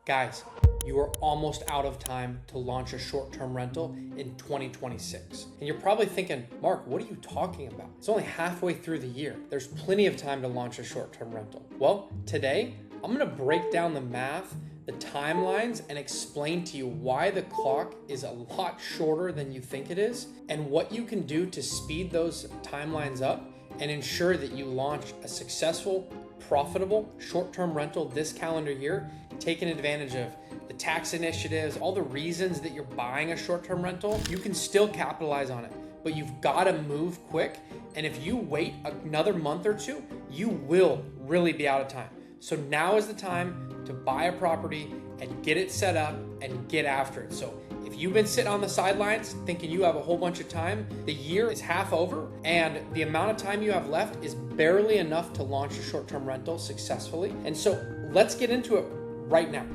Guys, you are almost out of time to launch a short-term rental in 2026. And you're probably thinking, Mark, what are you talking about? It's only halfway through the year. There's plenty of time to launch a short-term rental. Well, today, I'm gonna break down the math, the timelines, and explain to you why the clock is a lot shorter than you think it is, and what you can do to speed those timelines up and ensure that you launch a successful, profitable short-term rental this calendar year, taking advantage of the tax initiatives, all the reasons that you're buying a short-term rental. You can still capitalize on it, but you've got to move quick. And if you wait another month or two, you will really be out of time. So now is the time to buy a property and get it set up and get after it. So if you've been sitting on the sidelines thinking you have a whole bunch of time, the year is half over and the amount of time you have left is barely enough to launch a short-term rental successfully. And so let's get into it right now.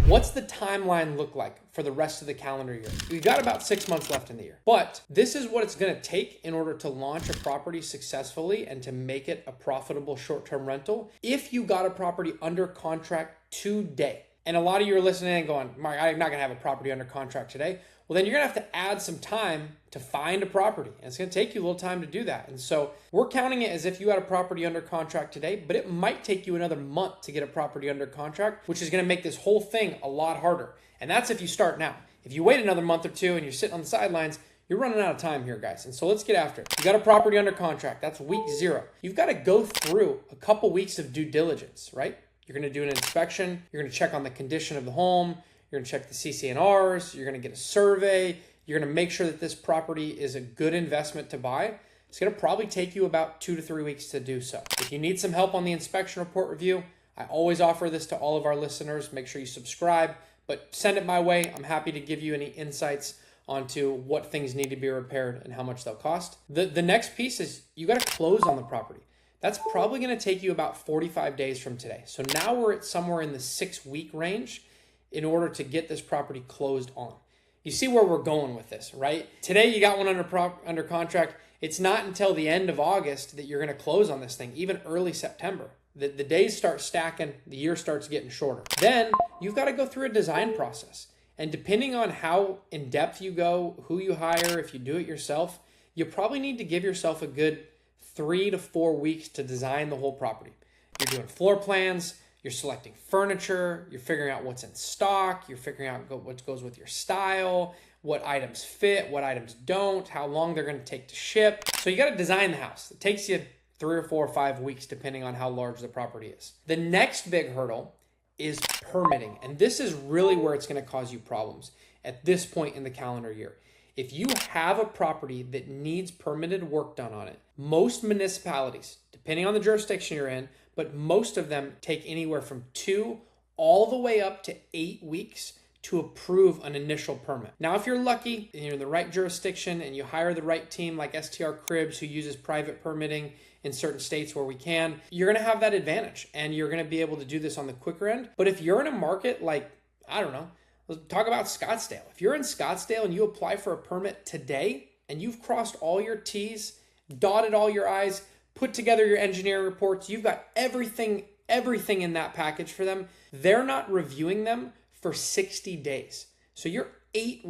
What's the timeline look like for the rest of the calendar year? We've got about 6 months left in the year, but this is what it's gonna take in order to launch a property successfully and to make it a profitable short-term rental. If you got a property under contract today, and a lot of you are listening and going, Mark, I'm not gonna have a property under contract today. Well, then you're gonna have to add some time to find a property. And it's gonna take you a little time to do that. And so we're counting it as if you had a property under contract today, but it might take you another month to get a property under contract, which is gonna make this whole thing a lot harder. And that's if you start now. If you wait another month or two and you're sitting on the sidelines, you're running out of time here, guys. And so let's get after it. You got a property under contract, that's week 0. You've gotta go through a couple weeks of due diligence, right? You're gonna do an inspection, you're gonna check on the condition of the home, you're gonna check the CC&Rs, you're gonna get a survey, you're gonna make sure that this property is a good investment to buy. It's gonna probably take you about 2 to 3 weeks to do so. If you need some help on the inspection report review, I always offer this to all of our listeners. Make sure you subscribe, but send it my way. I'm happy to give you any insights onto what things need to be repaired and how much they'll cost. The next piece is you gotta close on the property. That's probably gonna take you about 45 days from today. So now we're at somewhere in the 6-week range in order to get this property closed on. You see where we're going with this, right? Today you got one under contract. It's not until the end of August that you're gonna close on this thing, even early September. The days start stacking, the year starts getting shorter. Then you've gotta go through a design process. And depending on how in depth you go, who you hire, if you do it yourself, you probably need to give yourself a good 3 to 4 weeks to design the whole property. You're doing floor plans, you're selecting furniture, you're figuring out what's in stock, you're figuring out what goes with your style, what items fit, what items don't, how long they're gonna take to ship. So you gotta design the house. It takes you 3 or 4 or 5 weeks depending on how large the property is. The next big hurdle is permitting. And this is really where it's gonna cause you problems at this point in the calendar year. If you have a property that needs permitted work done on it, most municipalities, depending on the jurisdiction you're in, but most of them take anywhere from 2 all the way up to 8 weeks to approve an initial permit. Now, if you're lucky and you're in the right jurisdiction and you hire the right team like STR Cribs, who uses private permitting in certain states where we can, you're gonna have that advantage and you're gonna be able to do this on the quicker end. But if you're in a market like, I don't know, let's talk about Scottsdale. If you're in Scottsdale and you apply for a permit today and you've crossed all your T's, dotted all your I's, put together your engineering reports, you've got everything in that package for them, they're not reviewing them for 60 days. So you're 8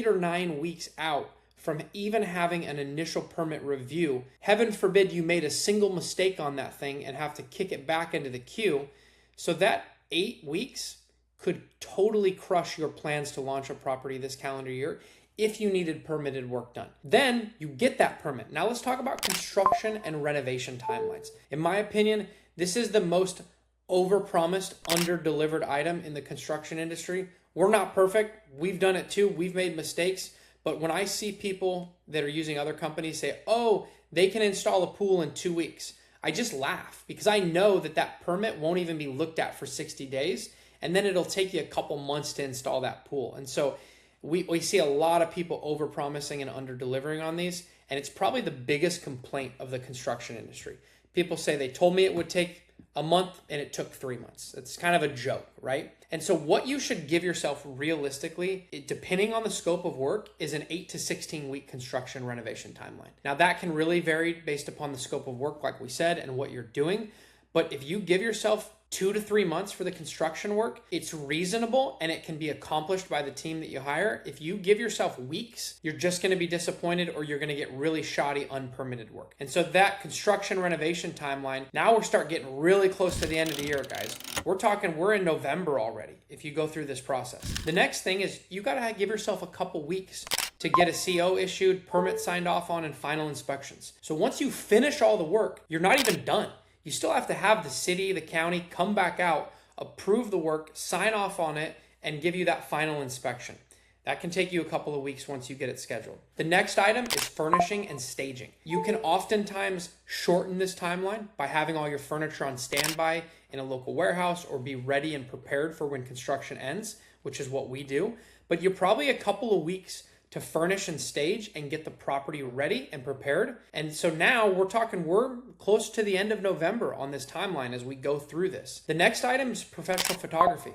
or 9 weeks out from even having an initial permit review. Heaven forbid you made a single mistake on that thing and have to kick it back into the queue. So that 8 weeks could totally crush your plans to launch a property this calendar year if you needed permitted work done. Then you get that permit. Now let's talk about construction and renovation timelines. In my opinion, this is the most overpromised, under-delivered item in the construction industry. We're not perfect. We've done it too. We've made mistakes. But when I see people that are using other companies say, oh, they can install a pool in 2 weeks, I just laugh because I know that that permit won't even be looked at for 60 days. And then it'll take you a couple months to install that pool. And so we see a lot of people over-promising and under-delivering on these. And it's probably the biggest complaint of the construction industry. People say they told me it would take a month and it took 3 months. It's kind of a joke, right? And so what you should give yourself realistically, depending on the scope of work, is an 8 to 16 week construction renovation timeline. Now that can really vary based upon the scope of work, like we said, and what you're doing. But if you give yourself 2 to 3 months for the construction work, it's reasonable and it can be accomplished by the team that you hire. If you give yourself weeks, you're just going to be disappointed or you're going to get really shoddy unpermitted work. And so that construction renovation timeline, now we're starting getting really close to the end of the year, guys. We're in November already if you go through this process. The next thing is you got to give yourself a couple weeks to get a CO issued, permit signed off on, and final inspections. So once you finish all the work, you're not even done. You still have to have the city, the county come back out, approve the work, sign off on it, and give you that final inspection. That can take you a couple of weeks once you get it scheduled. The next item is furnishing and staging. You can oftentimes shorten this timeline by having all your furniture on standby in a local warehouse or be ready and prepared for when construction ends, which is what we do. But you're probably a couple of weeks to furnish and stage and get the property ready and prepared. And so now we're close to the end of November on this timeline as we go through this. The next item is professional photography.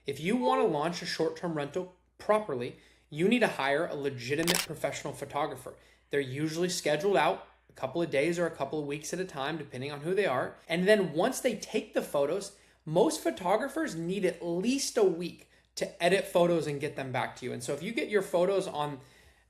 If you want to launch a short-term rental properly, you need to hire a legitimate professional photographer. They're usually scheduled out a couple of days or a couple of weeks at a time, depending on who they are. And then once they take the photos, most photographers need at least a week to edit photos and get them back to you. And so if you get your photos on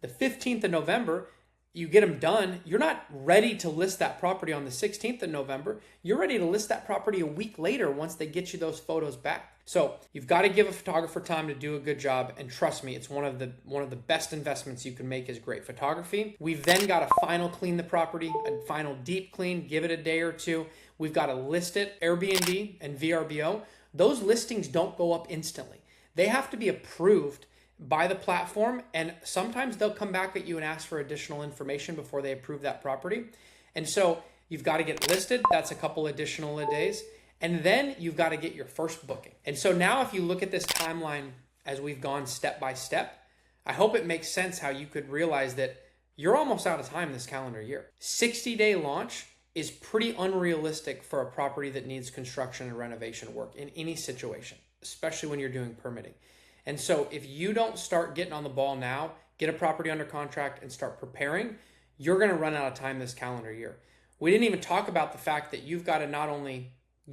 the 15th of November, you get them done, you're not ready to list that property on the 16th of November. You're ready to list that property a week later once they get you those photos back. So you've got to give a photographer time to do a good job. And trust me, it's one of the best investments you can make is great photography. We've then got to final clean the property, a final deep clean, give it a day or two. We've got to list it, Airbnb and VRBO. Those listings don't go up instantly. They have to be approved by the platform, and sometimes they'll come back at you and ask for additional information before they approve that property. And so you've got to get listed. That's a couple additional days. And then you've got to get your first booking. And so now if you look at this timeline as we've gone step by step, I hope it makes sense how you could realize that you're almost out of time this calendar year. 60-day launch is pretty unrealistic for a property that needs construction and renovation work in any situation, especially when you're doing permitting. And so if you don't start getting on the ball now, get a property under contract and start preparing, you're going to run out of time this calendar year. We didn't even talk about the fact that you've got to not only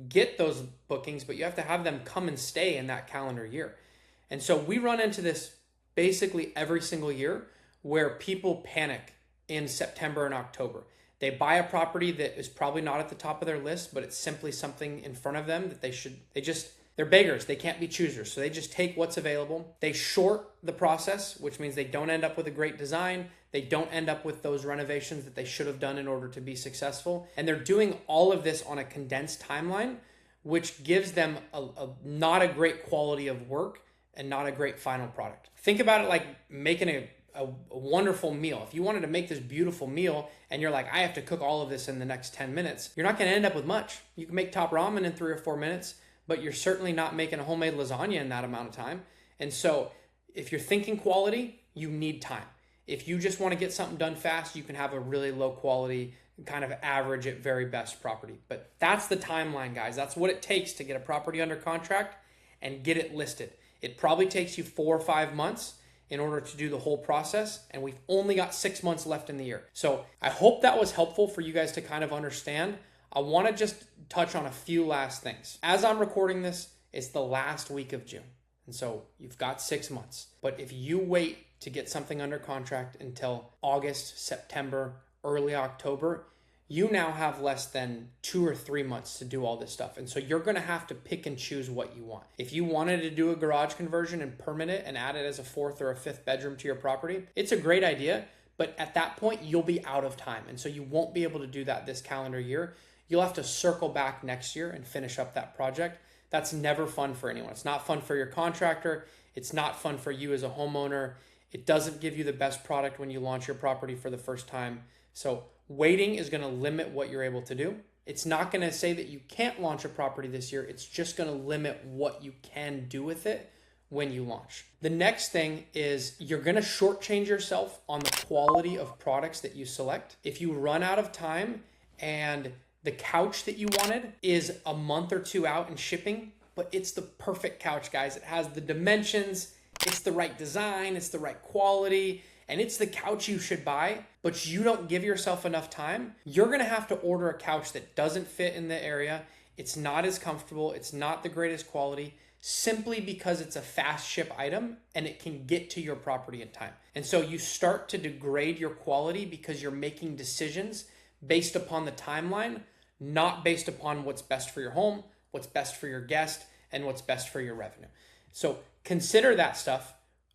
get those bookings, but you have to have them come and stay in that calendar year. And so we run into this basically every single year where people panic in September and October. They buy a property that is probably not at the top of their list, but it's simply something in front of them that they're beggars. They can't be choosers. So they just take what's available. They short the process, which means they don't end up with a great design. They don't end up with those renovations that they should have done in order to be successful. And they're doing all of this on a condensed timeline, which gives them not a great quality of work and not a great final product. Think about it like making a wonderful meal. If you wanted to make this beautiful meal and you're like, I have to cook all of this in the next 10 minutes, you're not going to end up with much. You can make top ramen in 3 or 4 minutes, but you're certainly not making a homemade lasagna in that amount of time. And so if you're thinking quality, you need time. If you just want to get something done fast, you can have a really low quality, kind of average at very best property. But that's the timeline, guys. That's what it takes to get a property under contract and get it listed. It probably takes you 4 or 5 months in order to do the whole process. And we've only got 6 months left in the year. So I hope that was helpful for you guys to kind of understand. I want to just touch on a few last things. As I'm recording this, it's the last week of June. And so you've got 6 months. But if you wait to get something under contract until August, September, early October, you now have less than 2 or 3 months to do all this stuff. And so you're going to have to pick and choose what you want. If you wanted to do a garage conversion and permit it and add it as a 4th or a 5th bedroom to your property, it's a great idea. But at that point, you'll be out of time. And so you won't be able to do that this calendar year. You'll have to circle back next year and finish up that project. That's never fun for anyone. It's not fun for your contractor. It's not fun for you as a homeowner. It doesn't give you the best product when you launch your property for the first time. So waiting is going to limit what you're able to do. It's not going to say that you can't launch a property this year. It's just going to limit what you can do with it when you launch. The next thing is you're going to shortchange yourself on the quality of products that you select. If you run out of time and the couch that you wanted is a month or 2 out in shipping, but it's the perfect couch, guys. It has the dimensions, it's the right design, it's the right quality, and it's the couch you should buy, but you don't give yourself enough time, you're gonna have to order a couch that doesn't fit in the area. It's not as comfortable. It's not the greatest quality, simply because it's a fast ship item and it can get to your property in time. And so you start to degrade your quality because you're making decisions based upon the timeline, not based upon what's best for your home, what's best for your guest, and what's best for your revenue. So consider that stuff,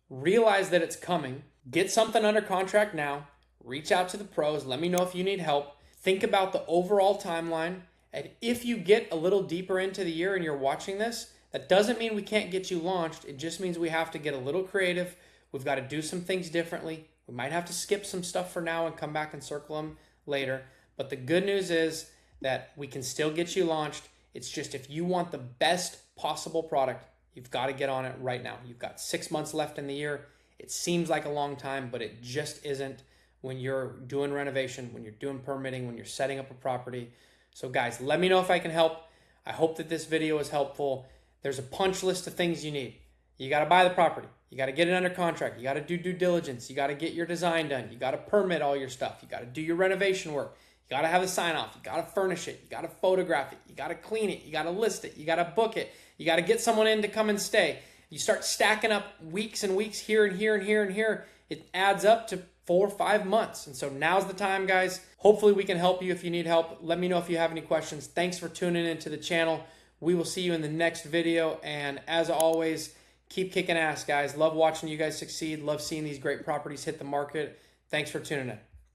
realize that it's coming, get something under contract now, reach out to the pros, let me know if you need help, think about the overall timeline, and if you get a little deeper into the year and you're watching this, that doesn't mean we can't get you launched. It just means we have to get a little creative. We've got to do some things differently. We might have to skip some stuff for now and come back and circle them later. But the good news is that we can still get you launched. It's just if you want the best possible product, you've got to get on it right now. You've got 6 months left in the year. It seems like a long time, but it just isn't when you're doing renovation, when you're doing permitting, when you're setting up a property. So guys, let me know if I can help. I hope that this video is helpful. There's a punch list of things you need. You got to buy the property. You got to get it under contract. You got to do due diligence. You got to get your design done. You got to permit all your stuff. You got to do your renovation work. You got to have a sign off. You got to furnish it. You got to photograph it. You got to clean it. You got to list it. You got to book it. You got to get someone in to come and stay. You start stacking up weeks and weeks here and here and here and here. It adds up to 4 or 5 months. And so now's the time, guys. Hopefully we can help you if you need help. Let me know if you have any questions. Thanks for tuning into the channel. We will see you in the next video. And as always, keep kicking ass, guys. Love watching you guys succeed. Love seeing these great properties hit the market. Thanks for tuning in.